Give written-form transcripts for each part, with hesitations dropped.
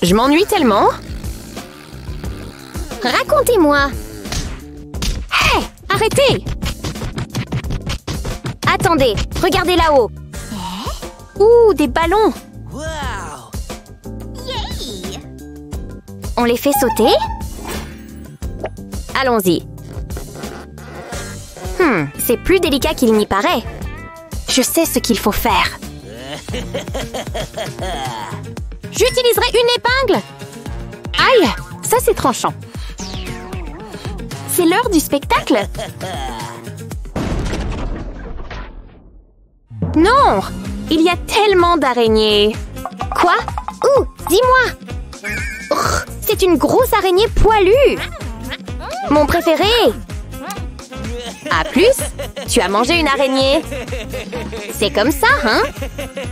Je m'ennuie tellement. Racontez-moi. Hé, arrêtez! Attendez, regardez là-haut. Ouh, des ballons! On les fait sauter? Allons-y. C'est plus délicat qu'il n'y paraît. Je sais ce qu'il faut faire. J'utiliserai une épingle. Aïe, ça c'est tranchant. C'est l'heure du spectacle. Non! Il y a tellement d'araignées. Quoi? Où? Dis-moi. C'est une grosse araignée poilue. Mon préféré. À plus, tu as mangé une araignée. C'est comme ça, hein?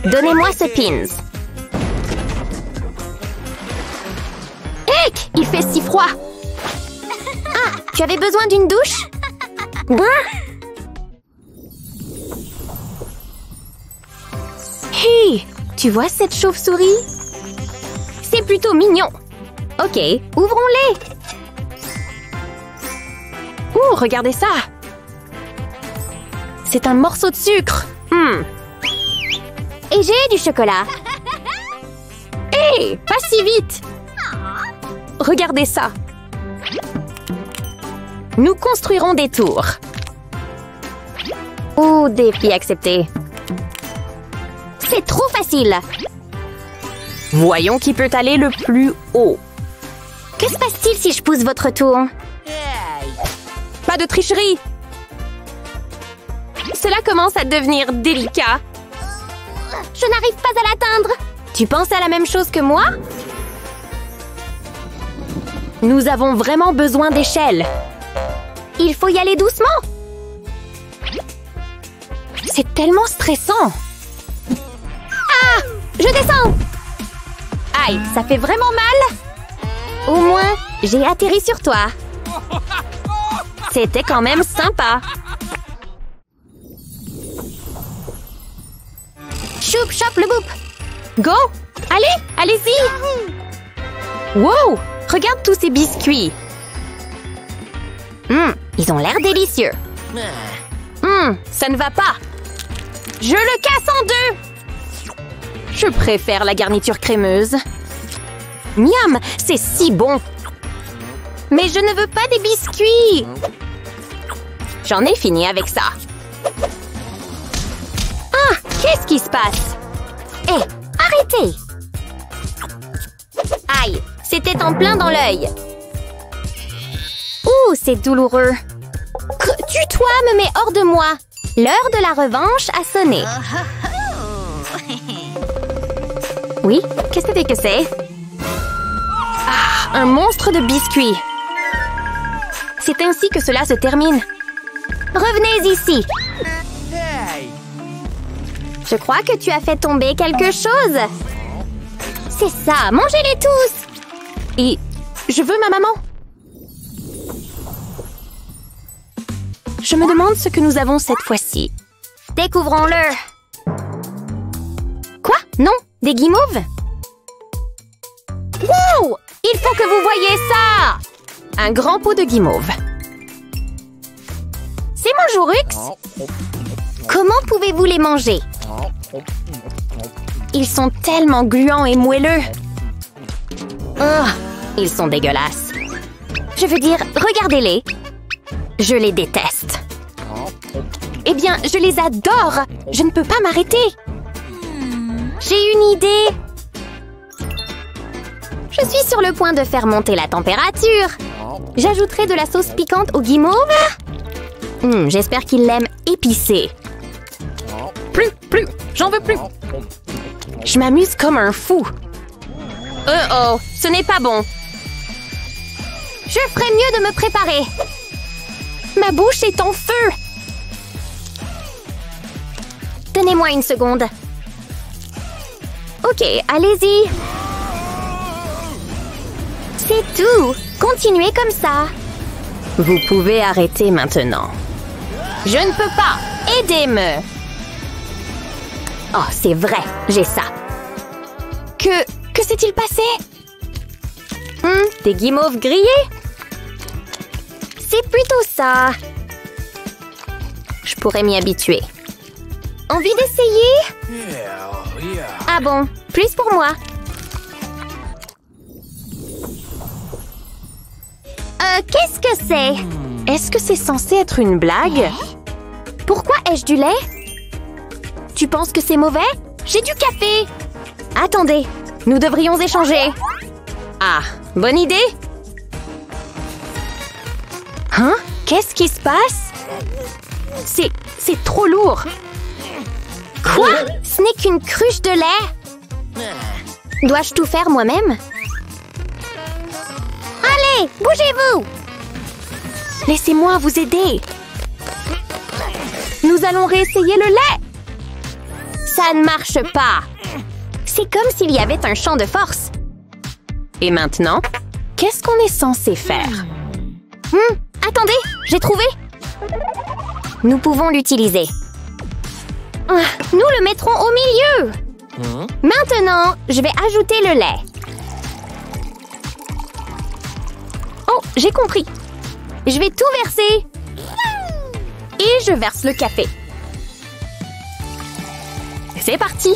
Donnez-moi ce pins. Heck! Il fait si froid. Ah, tu avais besoin d'une douche? Hé! Tu vois cette chauve-souris? C'est plutôt mignon. Ok. Ouvrons-les. Ouh, regardez ça! C'est un morceau de sucre. Et j'ai du chocolat. Hé! Pas si vite! Regardez ça! Nous construirons des tours. Oh, défi accepté. C'est trop facile. Voyons qui peut aller le plus haut. Que se passe-t-il si je pousse votre tour? Pas de tricherie! Cela commence à devenir délicat. Je n'arrive pas à l'atteindre. Tu penses à la même chose que moi? Nous avons vraiment besoin d'échelles. Il faut y aller doucement. C'est tellement stressant. Ah! Je descends. Aïe, ça fait vraiment mal? Au moins, j'ai atterri sur toi. C'était quand même sympa. Choup, chop, le boop. Go! Allez, allez-y! Wow! Regarde tous ces biscuits. Ils ont l'air délicieux. Ça ne va pas. Je le casse en deux. Je préfère la garniture crémeuse. Miam, c'est si bon. Mais je ne veux pas des biscuits. J'en ai fini avec ça. Ah, qu'est-ce qui se passe? Hé, arrêtez! Aïe, c'était en plein dans l'œil. Ouh, c'est douloureux. Tue-toi, me mets hors de moi. L'heure de la revanche a sonné. Oui, qu'est-ce que c'est? Ah, un monstre de biscuits. C'est ainsi que cela se termine. Revenez ici. Je crois que tu as fait tomber quelque chose. C'est ça, mangez-les tous. Et je veux ma maman. Je me demande ce que nous avons cette fois-ci. Découvrons-le. Quoi? Non, des guimauves? Wow! Il faut que vous voyiez ça! Un grand pot de guimauve. C'est mon Jourux. Comment pouvez-vous les manger? Ils sont tellement gluants et moelleux. Oh, ils sont dégueulasses. Je veux dire, regardez-les. Je les déteste. Eh bien, je les adore. Je ne peux pas m'arrêter. J'ai une idée. Je suis sur le point de faire monter la température. J'ajouterai de la sauce piquante aux guimauves. J'espère qu'ils l'aiment épicé. Plus, j'en veux plus. Je m'amuse comme un fou. Oh, ce n'est pas bon. Je ferais mieux de me préparer. Ma bouche est en feu. Donnez-moi une seconde. Ok, allez-y. C'est tout. Continuez comme ça. Vous pouvez arrêter maintenant. Je ne peux pas. Aidez-moi. Oh, c'est vrai, j'ai ça. Que s'est-il passé? Des guimauves grillés? C'est plutôt ça. Je pourrais m'y habituer. Envie d'essayer? Ah bon, plus pour moi. Qu'est-ce que c'est? Est-ce que c'est censé être une blague? Pourquoi ai-je du lait? Tu penses que c'est mauvais? J'ai du café. Attendez, nous devrions échanger. Ah, bonne idée! Hein? Qu'est-ce qui se passe? C'est trop lourd! Quoi? Ce n'est qu'une cruche de lait? Dois-je tout faire moi-même? Allez, bougez-vous! Laissez-moi vous aider! Nous allons réessayer le lait! Ça ne marche pas! C'est comme s'il y avait un champ de force. Et maintenant, qu'est-ce qu'on est censé faire? Attendez, j'ai trouvé! Nous pouvons l'utiliser. Nous le mettrons au milieu! Maintenant, je vais ajouter le lait. Oh, j'ai compris! Je vais tout verser. Et je verse le café. C'est parti!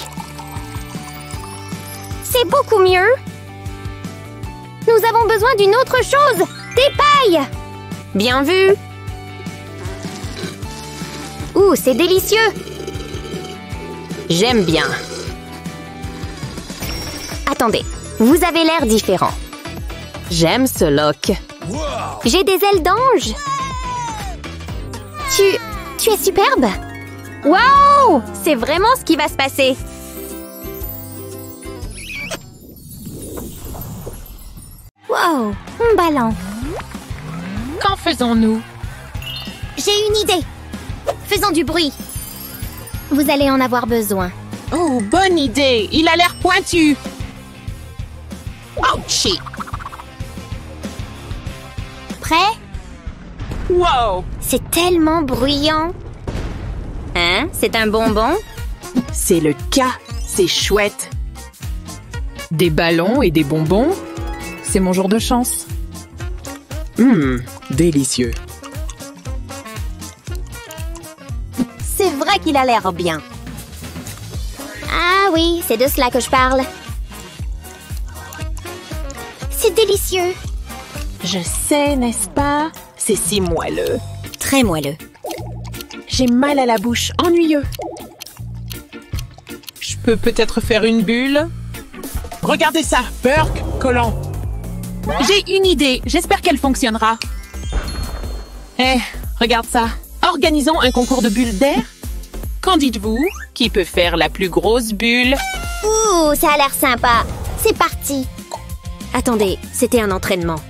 C'est beaucoup mieux. Nous avons besoin d'une autre chose. Des pailles! Bien vu! Ouh, c'est délicieux! J'aime bien. Attendez, vous avez l'air différent. J'aime ce look. J'ai des ailes d'ange. Tu es superbe. Wow! C'est vraiment ce qui va se passer. Wow, un ballon. Qu'en faisons-nous? J'ai une idée. Faisons du bruit. Vous allez en avoir besoin. Oh, bonne idée! Il a l'air pointu! Ouchie! Prêt? Wow! C'est tellement bruyant. Hein? C'est un bonbon? C'est le cas! C'est chouette! Des ballons et des bonbons? C'est mon jour de chance. Délicieux. C'est vrai qu'il a l'air bien. Ah oui, c'est de cela que je parle. C'est délicieux. Je sais, n'est-ce pas? C'est si moelleux. Très moelleux. J'ai mal à la bouche, ennuyeux. Je peux peut-être faire une bulle? Regardez ça, Burke, collant. J'ai une idée, j'espère qu'elle fonctionnera. Regarde ça. Organisons un concours de bulles d'air. Qu'en dites-vous? Qui peut faire la plus grosse bulle? Ouh, ça a l'air sympa. C'est parti. Attendez, c'était un entraînement.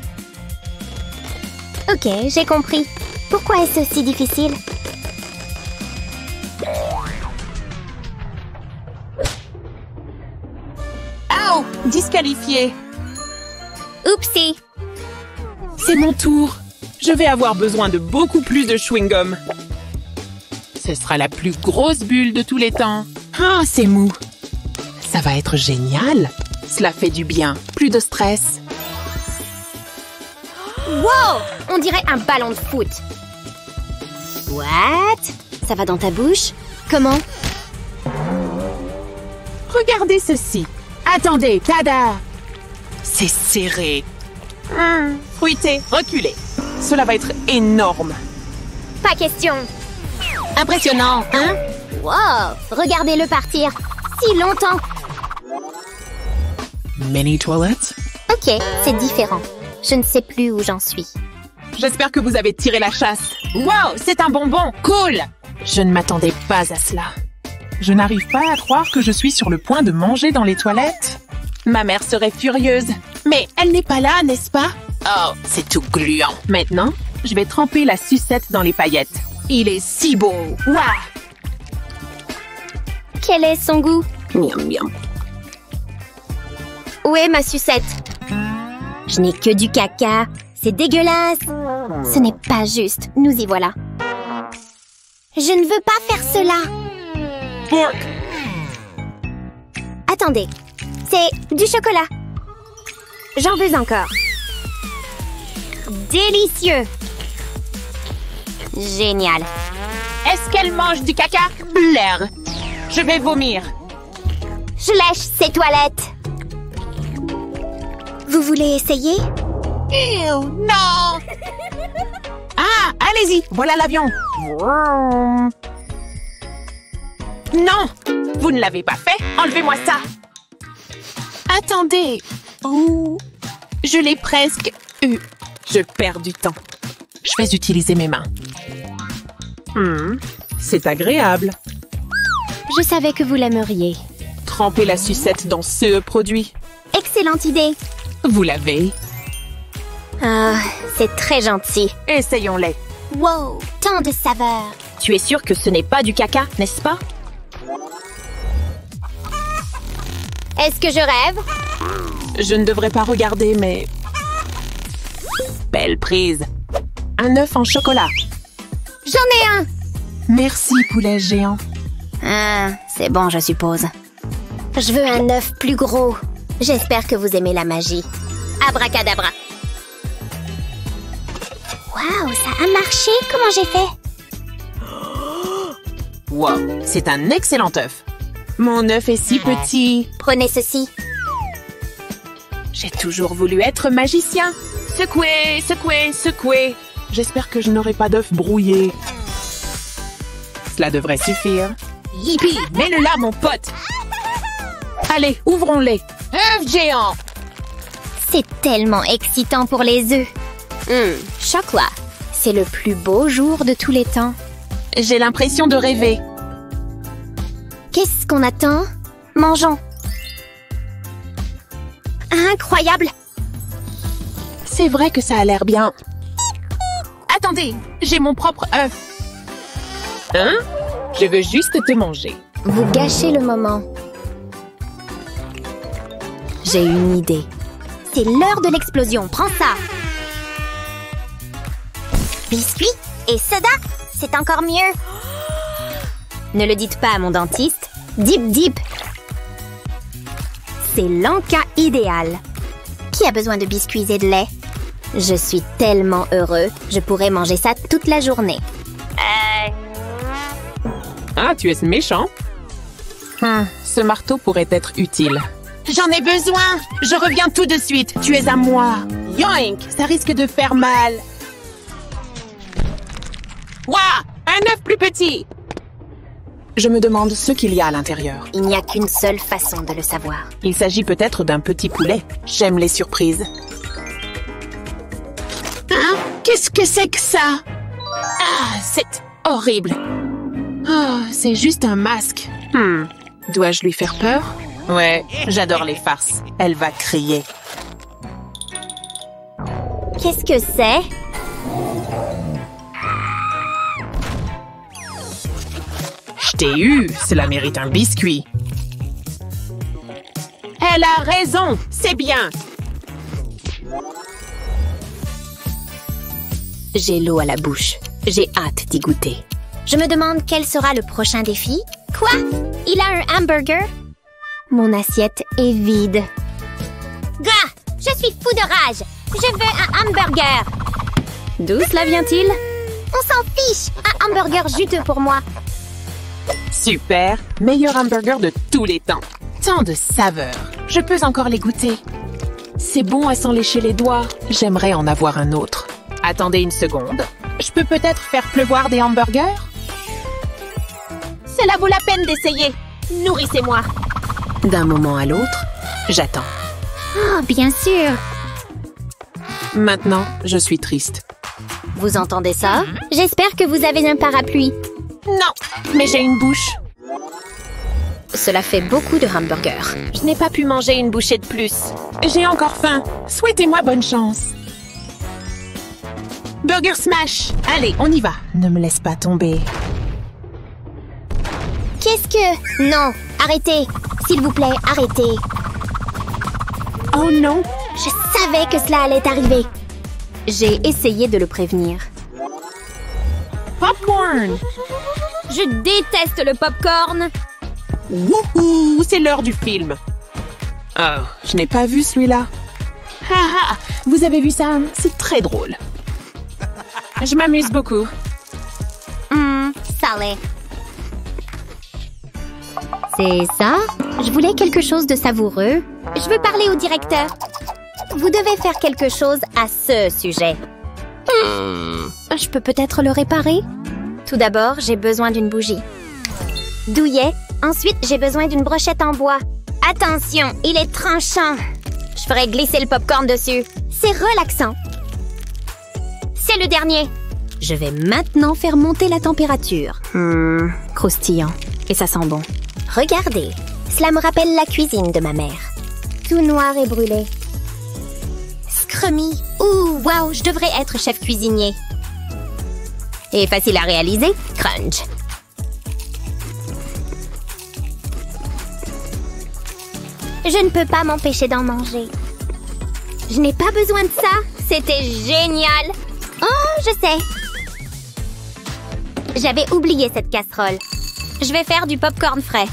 Ok, j'ai compris. Pourquoi est-ce si difficile? Ow! Disqualifié. Oupsie. C'est mon tour. Je vais avoir besoin de beaucoup plus de chewing-gum. Ce sera la plus grosse bulle de tous les temps. Ah, c'est mou. Ça va être génial. Cela fait du bien. Plus de stress. Wow! On dirait un ballon de foot. What? Ça va dans ta bouche? Comment? Regardez ceci. Attendez, tada! C'est serré. Fruité, reculé. Cela va être énorme. Pas question. Impressionnant, hein? Wow! Regardez-le partir. Si longtemps. Mini toilette? Ok, c'est différent. Je ne sais plus où j'en suis. J'espère que vous avez tiré la chasse. Wow, c'est un bonbon! Cool! Je ne m'attendais pas à cela. Je n'arrive pas à croire que je suis sur le point de manger dans les toilettes. Ma mère serait furieuse. Mais elle n'est pas là, n'est-ce pas? Oh, c'est tout gluant. Maintenant, je vais tremper la sucette dans les paillettes. Il est si beau! Ouah! Quel est son goût? Miam miam. Où est ma sucette? Je n'ai que du caca. C'est dégueulasse. Ce n'est pas juste. Nous y voilà. Je ne veux pas faire cela. Burke! Attendez. C'est du chocolat. J'en veux encore. Délicieux! Génial! Est-ce qu'elle mange du caca? Blair! Je vais vomir. Je lèche ces toilettes! Vous voulez essayer? Ew, non! Ah, allez-y, voilà l'avion. Non, vous ne l'avez pas fait. Enlevez-moi ça. Attendez. Oh, je l'ai presque eu. Je perds du temps. Je vais utiliser mes mains. C'est agréable. Je savais que vous l'aimeriez. Trempez la sucette dans ce produit. Excellente idée! Vous l'avez. Ah, c'est très gentil. Essayons-les. Wow, tant de saveurs! Tu es sûr que ce n'est pas du caca, n'est-ce pas? Est-ce que je rêve? Je ne devrais pas regarder, mais... Belle prise. Un œuf en chocolat. J'en ai un! Merci, poulet géant. Ah, c'est bon, je suppose. Je veux un œuf plus gros. J'espère que vous aimez la magie. Abracadabra. Waouh, ça a marché! Comment j'ai fait? Wow, c'est un excellent œuf. Mon œuf est si petit. Prenez ceci. J'ai toujours voulu être magicien. Secouez, secouez, secouez. J'espère que je n'aurai pas d'œuf brouillé. Cela devrait suffire. Yippee, mets-le là, mon pote. Allez, ouvrons-les. œuf géant. C'est tellement excitant pour les œufs. Chocolat. C'est le plus beau jour de tous les temps. J'ai l'impression de rêver. Qu'est-ce qu'on attend? Mangeons. Incroyable! C'est vrai que ça a l'air bien. Attendez, j'ai mon propre œuf. Hein? Je veux juste te manger. Vous gâchez le moment. J'ai une idée. C'est l'heure de l'explosion. Prends ça! Biscuits et soda, c'est encore mieux. Ne le dites pas à mon dentiste. Dip dip. C'est l'encas idéal. Qui a besoin de biscuits et de lait? Je suis tellement heureux, je pourrais manger ça toute la journée. Ah, tu es méchant. Ce marteau pourrait être utile. J'en ai besoin. Je reviens tout de suite. Tu es à moi. Yoink, ça risque de faire mal. Ouah, un œuf plus petit. Je me demande ce qu'il y a à l'intérieur. Il n'y a qu'une seule façon de le savoir. Il s'agit peut-être d'un petit poulet. J'aime les surprises. Hein? Qu'est-ce que c'est que ça? Ah, c'est horrible. Oh, c'est juste un masque. Dois-je lui faire peur? Ouais, j'adore les farces. Elle va crier. Qu'est-ce que c'est? Je t'ai eu, cela mérite un biscuit. Elle a raison, c'est bien. J'ai l'eau à la bouche. J'ai hâte d'y goûter. Je me demande quel sera le prochain défi. Quoi? Il a un hamburger? Mon assiette est vide. Gah! Je suis fou de rage! Je veux un hamburger! D'où cela vient-il? On s'en fiche! Un hamburger juteux pour moi! Super, meilleur hamburger de tous les temps. Tant de saveurs. Je peux encore les goûter. C'est bon à s'en lécher les doigts. J'aimerais en avoir un autre. Attendez une seconde. Je peux peut-être faire pleuvoir des hamburgers? Cela vaut la peine d'essayer. Nourrissez-moi. D'un moment à l'autre, j'attends. Oh, bien sûr. Maintenant, je suis triste. Vous entendez ça? J'espère que vous avez un parapluie. Non, mais j'ai une bouche. Cela fait beaucoup de hamburgers. Je n'ai pas pu manger une bouchée de plus. J'ai encore faim. Souhaitez-moi bonne chance. Burger Smash! Allez, on y va. Ne me laisse pas tomber. Qu'est-ce que... Non, arrêtez. S'il vous plaît, arrêtez. Oh non! Je savais que cela allait arriver. J'ai essayé de le prévenir. Popcorn! Je déteste le popcorn. Wouhou! C'est l'heure du film. Oh, je n'ai pas vu celui-là. Ah, vous avez vu ça? C'est très drôle. Je m'amuse beaucoup. Salé. C'est ça? Je voulais quelque chose de savoureux. Je veux parler au directeur. Vous devez faire quelque chose à ce sujet. Je peux peut-être le réparer? Tout d'abord, j'ai besoin d'une bougie. Douillet. Ensuite, j'ai besoin d'une brochette en bois. Attention, il est tranchant. Je ferai glisser le popcorn dessus. C'est relaxant. C'est le dernier. Je vais maintenant faire monter la température. Croustillant. Et ça sent bon. Regardez, cela me rappelle la cuisine de ma mère. Tout noir et brûlé. Scrummy. Ouh, wow, je devrais être chef cuisinier. Et facile à réaliser, crunch. Je ne peux pas m'empêcher d'en manger. Je n'ai pas besoin de ça. C'était génial. Oh, je sais. J'avais oublié cette casserole. Je vais faire du popcorn frais.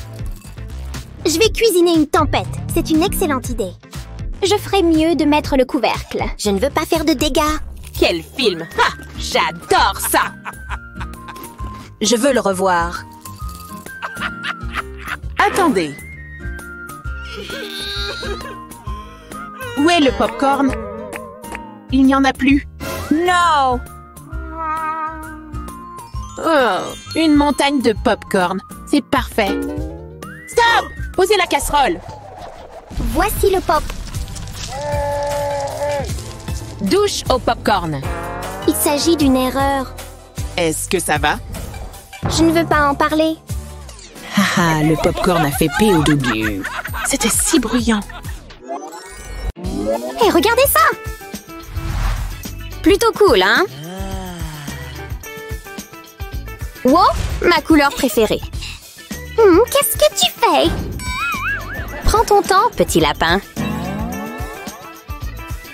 Je vais cuisiner une tempête. C'est une excellente idée. Je ferais mieux de mettre le couvercle. Je ne veux pas faire de dégâts. Quel film! Ah, j'adore ça! Je veux le revoir. Attendez. Où est le popcorn? Il n'y en a plus. Non! Oh, une montagne de popcorn. C'est parfait. Stop! Posez la casserole. Voici le pop. Douche au popcorn. Il s'agit d'une erreur. Est-ce que ça va? Je ne veux pas en parler. Haha, le popcorn a fait POW. C'était si bruyant. Hé, regardez ça! Plutôt cool, hein? Wow, ma couleur préférée. Qu'est-ce que tu fais? Prends ton temps, petit lapin.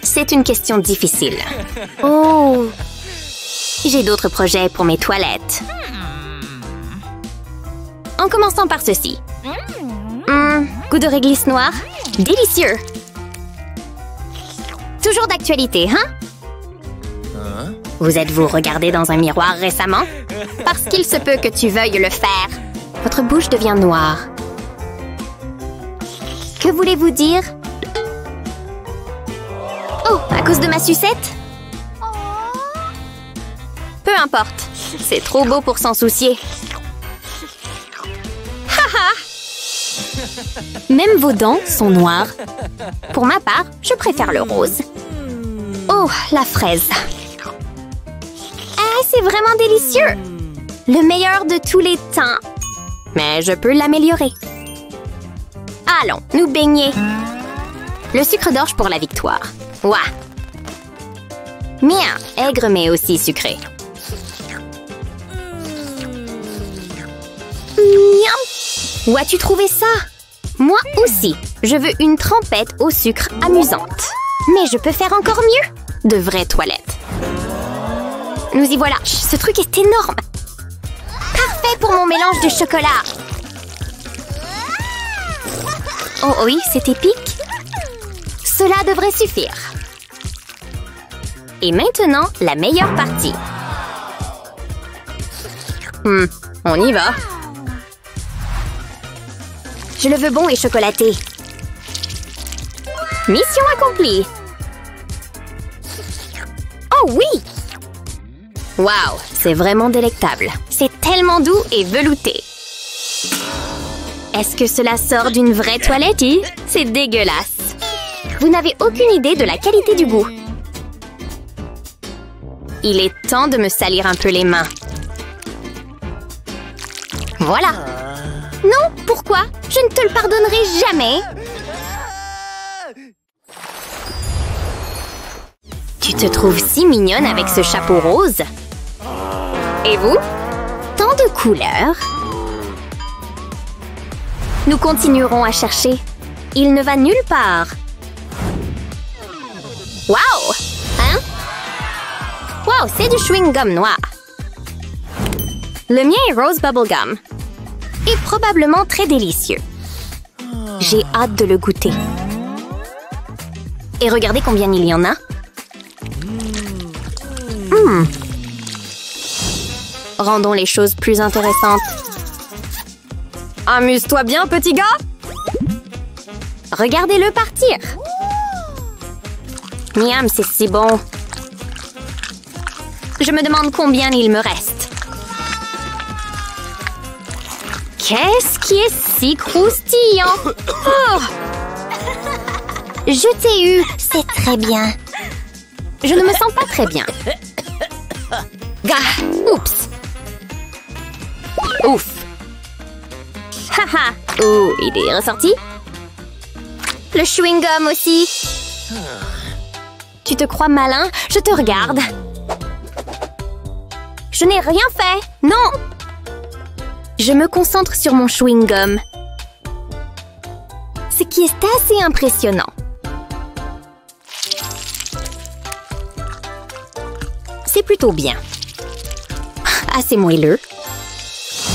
C'est une question difficile. Oh! J'ai d'autres projets pour mes toilettes. En commençant par ceci. Goût de réglisse noire. Délicieux. Toujours d'actualité, hein? Vous êtes-vous regardé dans un miroir récemment? Parce qu'il se peut que tu veuilles le faire. Votre bouche devient noire. Que voulez-vous dire? Oh, à cause de ma sucette? Peu importe. C'est trop beau pour s'en soucier. Haha! Même vos dents sont noires. Pour ma part, je préfère le rose. Oh, la fraise. Ah, c'est vraiment délicieux! Le meilleur de tous les temps. Mais je peux l'améliorer. Allons, nous baigner. Le sucre d'orge pour la victoire. Ouah! Mien, aigre mais aussi sucré. Miam! Où as-tu trouvé ça? Moi aussi, je veux une trempette au sucre amusante. Mais je peux faire encore mieux. De vraies toilettes. Nous y voilà. Ce truc est énorme. Parfait pour mon mélange de chocolat. Oh oui, c'est épique. Cela devrait suffire. Et maintenant, la meilleure partie. On y va. Je le veux bon et chocolaté. Mission accomplie. Oh oui! Waouh, c'est vraiment délectable. C'est tellement doux et velouté. Est-ce que cela sort d'une vraie toilette? C'est dégueulasse. Vous n'avez aucune idée de la qualité du goût. Il est temps de me salir un peu les mains. Voilà. Non, pourquoi? Je ne te le pardonnerai jamais. Tu te trouves si mignonne avec ce chapeau rose. Et vous? Tant de couleurs. Nous continuerons à chercher. Il ne va nulle part. Waouh! Hein? Waouh, c'est du chewing-gum noir. Le mien est rose bubblegum. Et probablement très délicieux. J'ai hâte de le goûter. Et regardez combien il y en a. Rendons les choses plus intéressantes. Amuse-toi bien, petit gars. Regardez-le partir. Miam, c'est si bon. Je me demande combien il me reste. Qu'est-ce qui est si croustillant? Oh! Je t'ai eu, c'est très bien. Je ne me sens pas très bien. Gah! Oups! Ouf! Haha! Oh, il est ressorti? Le chewing-gum aussi. Tu te crois malin? Je te regarde. Je n'ai rien fait! Non! Je me concentre sur mon chewing-gum. Ce qui est assez impressionnant. C'est plutôt bien. Assez moelleux.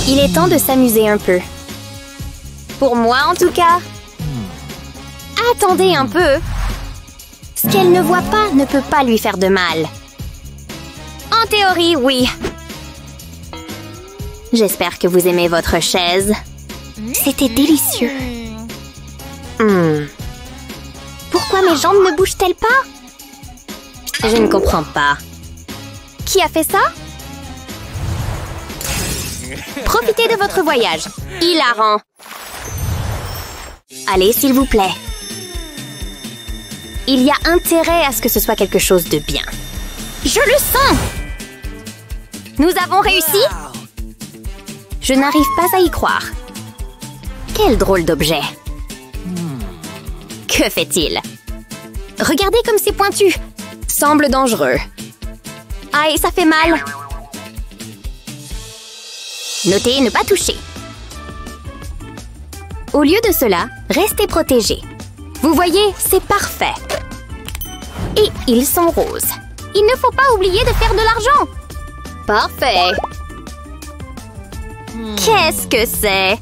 Il est temps de s'amuser un peu. Pour moi, en tout cas. Attendez un peu. Ce qu'elle ne voit pas ne peut pas lui faire de mal. En théorie, oui. J'espère que vous aimez votre chaise. C'était délicieux. Pourquoi mes jambes ne bougent-elles pas? Je ne comprends pas. Qui a fait ça? Profitez de votre voyage. Hilarant. Allez, s'il vous plaît. Il y a intérêt à ce que ce soit quelque chose de bien. Je le sens! Nous avons réussi? Je n'arrive pas à y croire. Quel drôle d'objet. Que fait-il? Regardez comme c'est pointu. Semble dangereux. Aïe, ça fait mal. Notez ne pas toucher. Au lieu de cela, restez protégés. Vous voyez, c'est parfait. Et ils sont roses. Il ne faut pas oublier de faire de l'argent. Parfait. Qu'est-ce que c'est?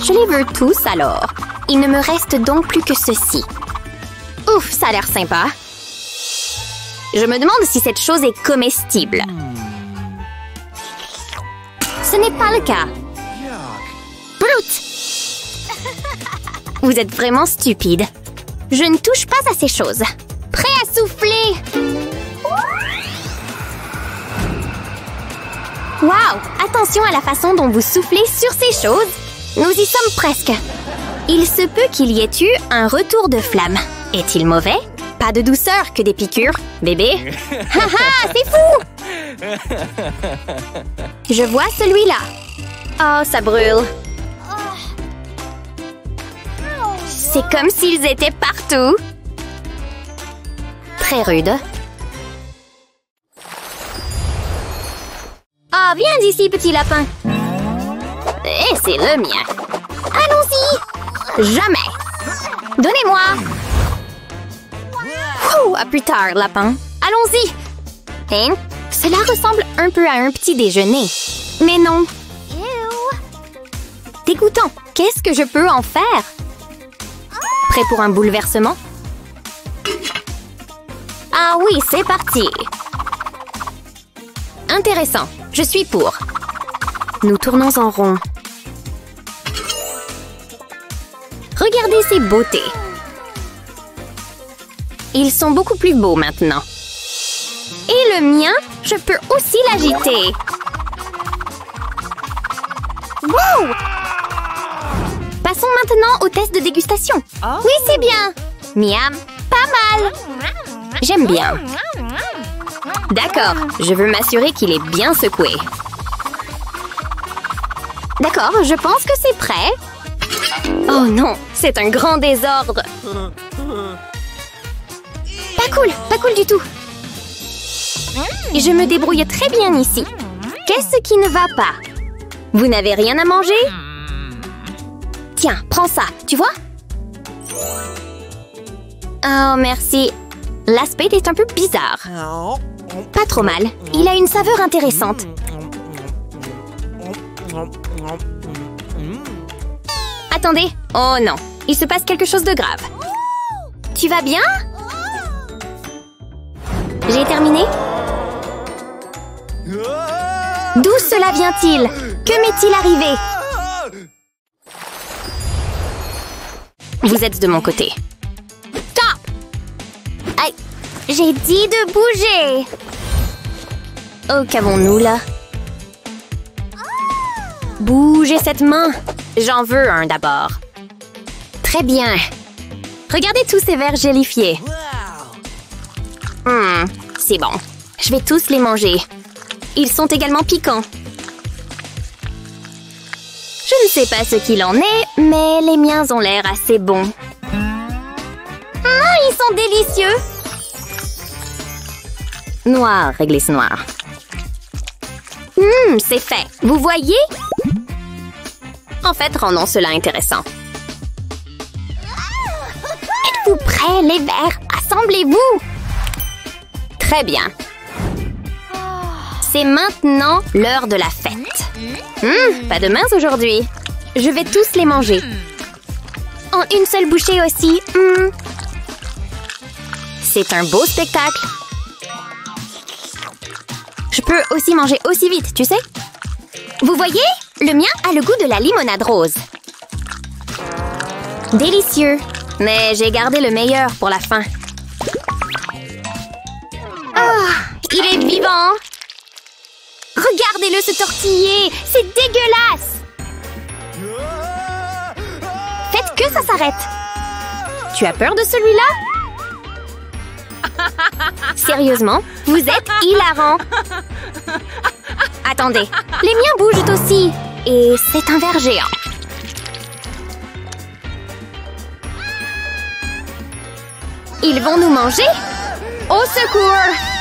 Je les veux tous alors. Il ne me reste donc plus que ceci. Ouf, ça a l'air sympa. Je me demande si cette chose est comestible. Ce n'est pas le cas. Brute! Vous êtes vraiment stupide. Je ne touche pas à ces choses. Prêt à souffler! Wow! Attention à la façon dont vous soufflez sur ces choses. Nous y sommes presque. Il se peut qu'il y ait eu un retour de flamme. Est-il mauvais? Pas de douceur que des piqûres, bébé. Haha, c'est fou! Je vois celui-là. Oh, ça brûle. C'est comme s'ils étaient partout. Très rude. Ah, viens d'ici, petit lapin. Et c'est le mien. Allons-y. Jamais. Donnez-moi. À plus tard, lapin. Allons-y. Hein? Cela ressemble un peu à un petit déjeuner. Mais non. Dégoûtant. Qu'est-ce que je peux en faire? Prêt pour un bouleversement? Ah oui, c'est parti. Intéressant. Je suis pour. Nous tournons en rond. Regardez ces beautés. Ils sont beaucoup plus beaux maintenant. Et le mien, je peux aussi l'agiter. Wow! Passons maintenant au test de dégustation. Oui, c'est bien. Miam, pas mal. J'aime bien. D'accord, je veux m'assurer qu'il est bien secoué. D'accord, je pense que c'est prêt. Oh non, c'est un grand désordre. Pas cool du tout. Je me débrouille très bien ici. Qu'est-ce qui ne va pas? Vous n'avez rien à manger? Tiens, prends ça, tu vois? Oh, merci. L'aspect est un peu bizarre. Pas trop mal. Il a une saveur intéressante. Attendez. Oh non, il se passe quelque chose de grave. tu vas bien? J'ai terminé? D'où cela vient-il? Que m'est-il arrivé? Vous êtes de mon côté. Stop! Aïe! J'ai dit de bouger! Oh, qu'avons-nous là? Bougez cette main! J'en veux un d'abord. Très bien. Regardez tous ces verres gélifiés. C'est bon. Je vais tous les manger. Ils sont également piquants. Je ne sais pas ce qu'il en est, mais les miens ont l'air assez bons. Ils sont délicieux! Noir, réglisse noire. C'est fait. Vous voyez? En fait, rendons cela intéressant. Êtes-vous prêts, les verres? Assemblez-vous! Très bien. C'est maintenant l'heure de la fête. Pas de mince aujourd'hui. Je vais tous les manger. En une seule bouchée aussi. C'est un beau spectacle. Je peux aussi manger aussi vite, tu sais? Vous voyez? Le mien a le goût de la limonade rose. Délicieux. Mais j'ai gardé le meilleur pour la fin. Il est vivant! Regardez-le se tortiller! C'est dégueulasse! Faites que ça s'arrête! Tu as peur de celui-là? Sérieusement, vous êtes hilarant! Attendez. Les miens bougent aussi! Et c'est un ver géant. Ils vont nous manger? Au secours!